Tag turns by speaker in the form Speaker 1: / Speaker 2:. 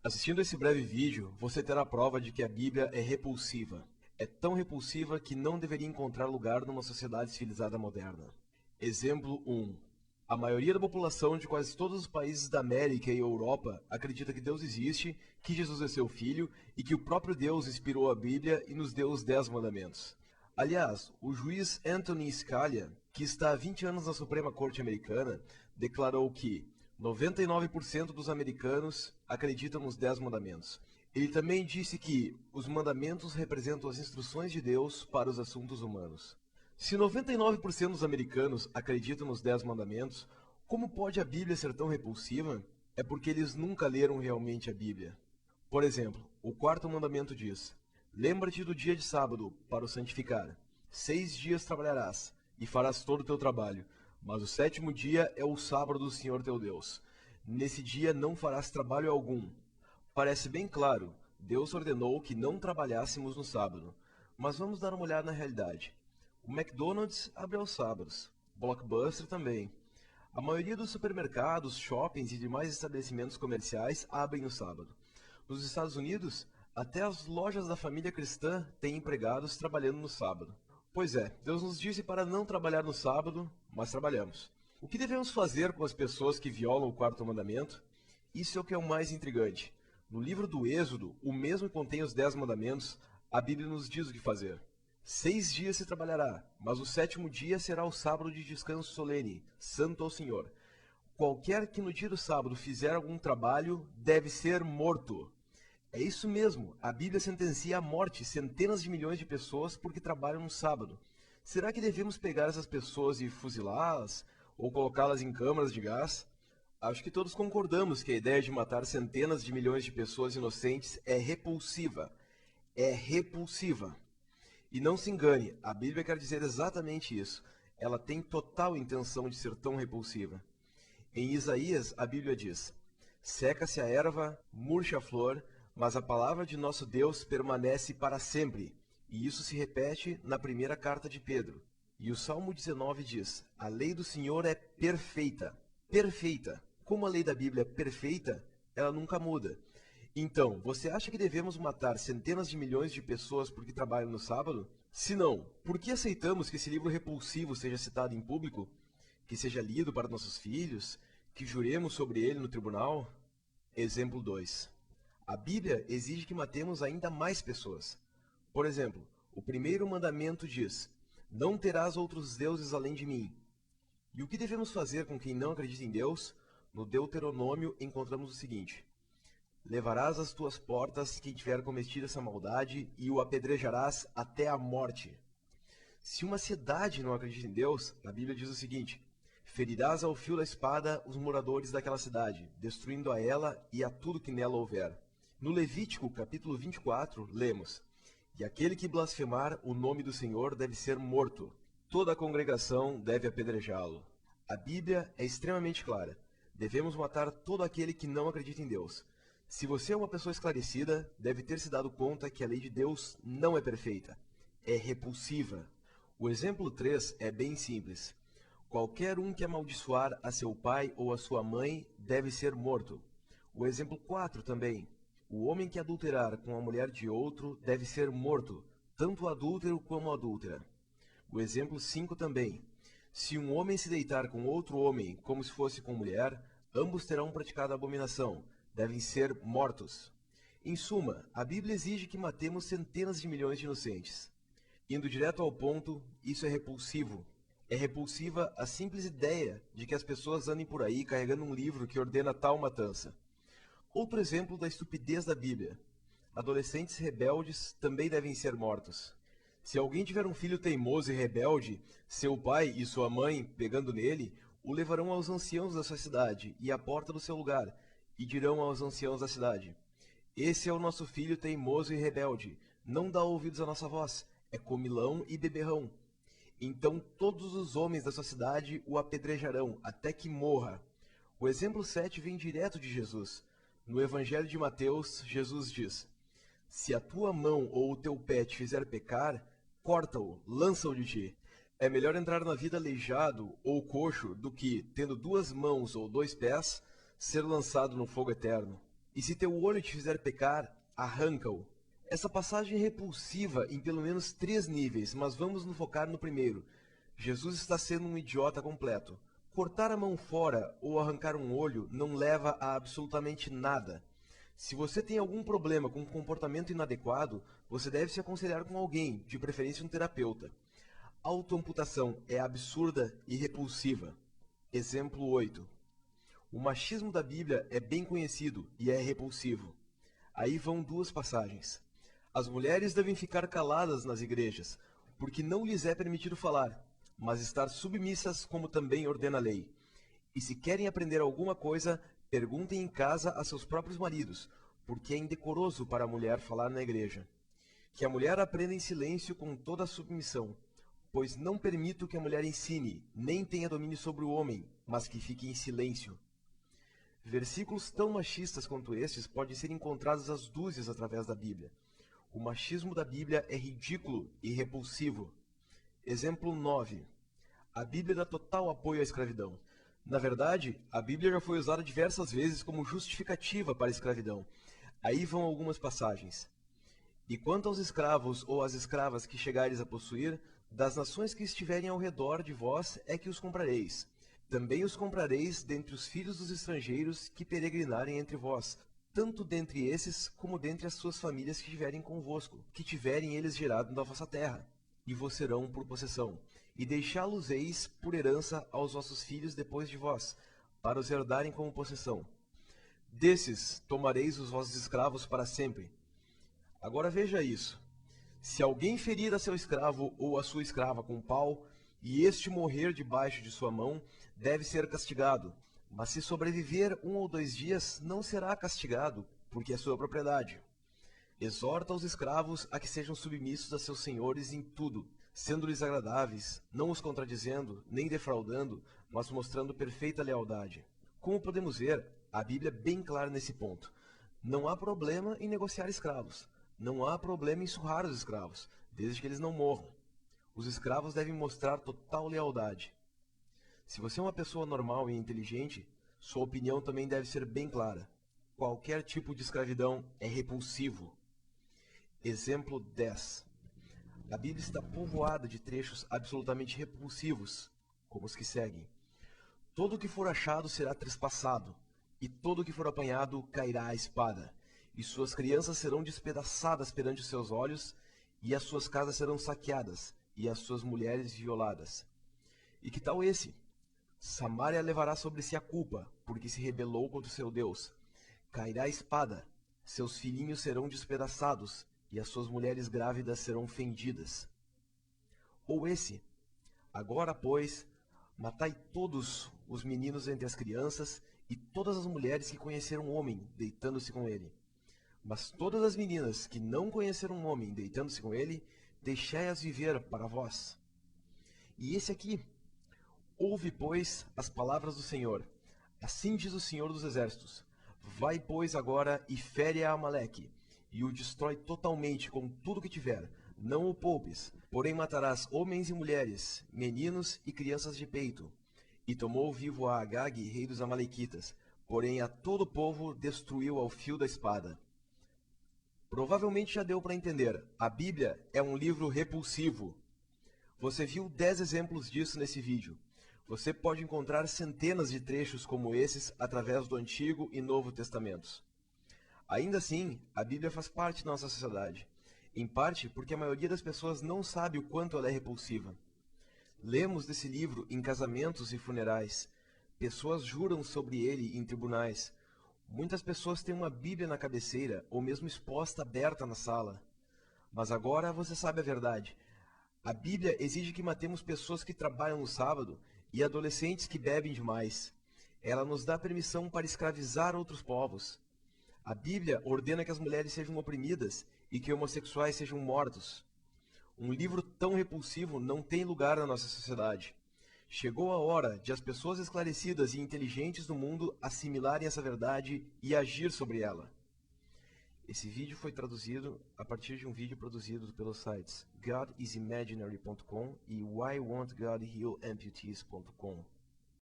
Speaker 1: Assistindo esse breve vídeo, você terá a prova de que a Bíblia é repulsiva. É tão repulsiva que não deveria encontrar lugar numa sociedade civilizada moderna. Exemplo 1. A maioria da população de quase todos os países da América e Europa acredita que Deus existe, que Jesus é seu filho e que o próprio Deus inspirou a Bíblia e nos deu os 10 mandamentos. Aliás, o juiz Anthony Scalia, que está há 20 anos na Suprema Corte Americana, declarou que 99% dos americanos acreditam nos 10 mandamentos. Ele também disse que os mandamentos representam as instruções de Deus para os assuntos humanos. Se 99% dos americanos acreditam nos 10 mandamentos, como pode a Bíblia ser tão repulsiva? É porque eles nunca leram realmente a Bíblia. Por exemplo, o quarto mandamento diz: lembra-te do dia de sábado para o santificar. 6 dias trabalharás e farás todo o teu trabalho, mas o sétimo dia é o sábado do Senhor teu Deus. Nesse dia não farás trabalho algum. Parece bem claro, Deus ordenou que não trabalhássemos no sábado. Mas vamos dar uma olhada na realidade. O McDonald's abre aos sábados, Blockbuster também. A maioria dos supermercados, shoppings e demais estabelecimentos comerciais abrem no sábado. Nos Estados Unidos, até as lojas da família cristã têm empregados trabalhando no sábado. Pois é, Deus nos disse para não trabalhar no sábado, mas trabalhamos. O que devemos fazer com as pessoas que violam o quarto mandamento? Isso é o que é o mais intrigante. No livro do Êxodo, o mesmo que contém os 10 mandamentos, a Bíblia nos diz o que fazer. 6 dias se trabalhará, mas o sétimo dia será o sábado de descanso solene, santo ao Senhor. Qualquer que no dia do sábado fizer algum trabalho deve ser morto. É isso mesmo, a Bíblia sentencia à morte centenas de milhões de pessoas porque trabalham no sábado. Será que devemos pegar essas pessoas e fuzilá-las? Ou colocá-las em câmaras de gás? Acho que todos concordamos que a ideia de matar centenas de milhões de pessoas inocentes é repulsiva. É repulsiva. E não se engane, a Bíblia quer dizer exatamente isso. Ela tem total intenção de ser tão repulsiva. Em Isaías, a Bíblia diz: seca-se a erva, murcha a flor, mas a palavra de nosso Deus permanece para sempre. E isso se repete na primeira carta de Pedro. E o Salmo 19 diz: a lei do Senhor é perfeita. Perfeita. Como a lei da Bíblia é perfeita, ela nunca muda. Então, você acha que devemos matar centenas de milhões de pessoas porque trabalham no sábado? Se não, por que aceitamos que esse livro repulsivo seja citado em público? Que seja lido para nossos filhos? Que juremos sobre ele no tribunal? Exemplo 2. A Bíblia exige que matemos ainda mais pessoas. Por exemplo, o primeiro mandamento diz: não terás outros deuses além de mim. E o que devemos fazer com quem não acredita em Deus? No Deuteronômio encontramos o seguinte: levarás às tuas portas quem tiver cometido essa maldade e o apedrejarás até a morte. Se uma cidade não acredita em Deus, a Bíblia diz o seguinte: ferirás ao fio da espada os moradores daquela cidade, destruindo a ela e a tudo que nela houver. No Levítico, capítulo 24, lemos: e aquele que blasfemar o nome do Senhor deve ser morto. Toda a congregação deve apedrejá-lo. A Bíblia é extremamente clara. Devemos matar todo aquele que não acredita em Deus. Se você é uma pessoa esclarecida, deve ter se dado conta que a lei de Deus não é perfeita. É repulsiva. O exemplo 3 é bem simples. Qualquer um que amaldiçoar a seu pai ou a sua mãe deve ser morto. O exemplo 4 também. O homem que adulterar com a mulher de outro deve ser morto, tanto o adúltero como a adúltera. O exemplo 5 também. Se um homem se deitar com outro homem como se fosse com mulher, ambos terão praticado a abominação. Devem ser mortos. Em suma, a Bíblia exige que matemos centenas de milhões de inocentes. Indo direto ao ponto, isso é repulsivo. É repulsiva a simples ideia de que as pessoas andem por aí carregando um livro que ordena tal matança. Outro exemplo da estupidez da Bíblia. Adolescentes rebeldes também devem ser mortos. Se alguém tiver um filho teimoso e rebelde, seu pai e sua mãe, pegando nele, o levarão aos anciãos da sua cidade e à porta do seu lugar, e dirão aos anciãos da cidade: esse é o nosso filho teimoso e rebelde, não dá ouvidos à nossa voz, é comilão e beberrão. Então todos os homens da sua cidade o apedrejarão, até que morra. O exemplo 7 vem direto de Jesus. No Evangelho de Mateus, Jesus diz: se a tua mão ou o teu pé te fizer pecar, corta-o, lança-o de ti. É melhor entrar na vida aleijado ou coxo do que, tendo 2 mãos ou 2 pés, ser lançado no fogo eterno. E se teu olho te fizer pecar, arranca-o. Essa passagem é repulsiva em pelo menos 3 níveis, mas vamos nos focar no primeiro. Jesus está sendo um idiota completo. Cortar a mão fora ou arrancar um olho não leva a absolutamente nada. Se você tem algum problema com um comportamento inadequado, você deve se aconselhar com alguém, de preferência um terapeuta. Autoamputação é absurda e repulsiva. Exemplo 8. O machismo da Bíblia é bem conhecido e é repulsivo. Aí vão 2 passagens. As mulheres devem ficar caladas nas igrejas, porque não lhes é permitido falar, mas estar submissas como também ordena a lei. E se querem aprender alguma coisa, perguntem em casa a seus próprios maridos, porque é indecoroso para a mulher falar na igreja. Que a mulher aprenda em silêncio com toda a submissão, pois não permito que a mulher ensine, nem tenha domínio sobre o homem, mas que fique em silêncio. Versículos tão machistas quanto estes podem ser encontrados às dúzias através da Bíblia. O machismo da Bíblia é ridículo e repulsivo. Exemplo 9. A Bíblia dá total apoio à escravidão. Na verdade, a Bíblia já foi usada diversas vezes como justificativa para a escravidão. Aí vão algumas passagens. E quanto aos escravos ou às escravas que chegares a possuir, das nações que estiverem ao redor de vós é que os comprareis. Também os comprareis dentre os filhos dos estrangeiros que peregrinarem entre vós, tanto dentre esses como dentre as suas famílias que estiverem convosco, que tiverem eles gerado na vossa terra, e vos serão por possessão. E deixá-los-eis por herança aos vossos filhos depois de vós, para os herdarem como possessão. Desses tomareis os vossos escravos para sempre. Agora veja isso. Se alguém ferir a seu escravo ou a sua escrava com pau, e este morrer debaixo de sua mão, deve ser castigado. Mas se sobreviver 1 ou 2 dias, não será castigado, porque é sua propriedade. Exorta os escravos a que sejam submissos a seus senhores em tudo, sendo-lhes agradáveis, não os contradizendo, nem defraudando, mas mostrando perfeita lealdade. Como podemos ver, a Bíblia é bem clara nesse ponto. Não há problema em negociar escravos. Não há problema em surrar os escravos, desde que eles não morram. Os escravos devem mostrar total lealdade. Se você é uma pessoa normal e inteligente, sua opinião também deve ser bem clara. Qualquer tipo de escravidão é repulsivo. Exemplo 10. A Bíblia está povoada de trechos absolutamente repulsivos, como os que seguem. Todo o que for achado será trespassado, e todo o que for apanhado cairá à espada, e suas crianças serão despedaçadas perante os seus olhos, e as suas casas serão saqueadas, e as suas mulheres violadas. E que tal esse? Samaria levará sobre si a culpa, porque se rebelou contra o seu Deus. Cairá a espada, seus filhinhos serão despedaçados, e as suas mulheres grávidas serão fendidas. Ou esse: agora, pois, matai todos os meninos entre as crianças, e todas as mulheres que conheceram um homem, deitando-se com ele. Mas todas as meninas que não conheceram um homem, deitando-se com ele, deixai-as viver para vós. E esse aqui: ouve, pois, as palavras do Senhor. Assim diz o Senhor dos Exércitos: vai, pois, agora e fere a Amaleque, e o destrói totalmente com tudo que tiver. Não o poupes, porém matarás homens e mulheres, meninos e crianças de peito. E tomou vivo a Agag, rei dos Amalequitas, porém a todo o povo destruiu ao fio da espada. Provavelmente já deu para entender, a Bíblia é um livro repulsivo. Você viu 10 exemplos disso nesse vídeo. Você pode encontrar centenas de trechos como esses através do Antigo e Novo Testamentos. Ainda assim, a Bíblia faz parte da nossa sociedade, em parte porque a maioria das pessoas não sabe o quanto ela é repulsiva. Lemos desse livro em casamentos e funerais. Pessoas juram sobre ele em tribunais. Muitas pessoas têm uma Bíblia na cabeceira ou mesmo exposta aberta na sala. Mas agora você sabe a verdade. A Bíblia exige que matemos pessoas que trabalham no sábado e adolescentes que bebem demais. Ela nos dá permissão para escravizar outros povos. A Bíblia ordena que as mulheres sejam oprimidas e que homossexuais sejam mortos. Um livro tão repulsivo não tem lugar na nossa sociedade. Chegou a hora de as pessoas esclarecidas e inteligentes do mundo assimilarem essa verdade e agir sobre ela. Esse vídeo foi traduzido a partir de um vídeo produzido pelos sites godisimaginary.com e whywon'tgodhealamputees.com.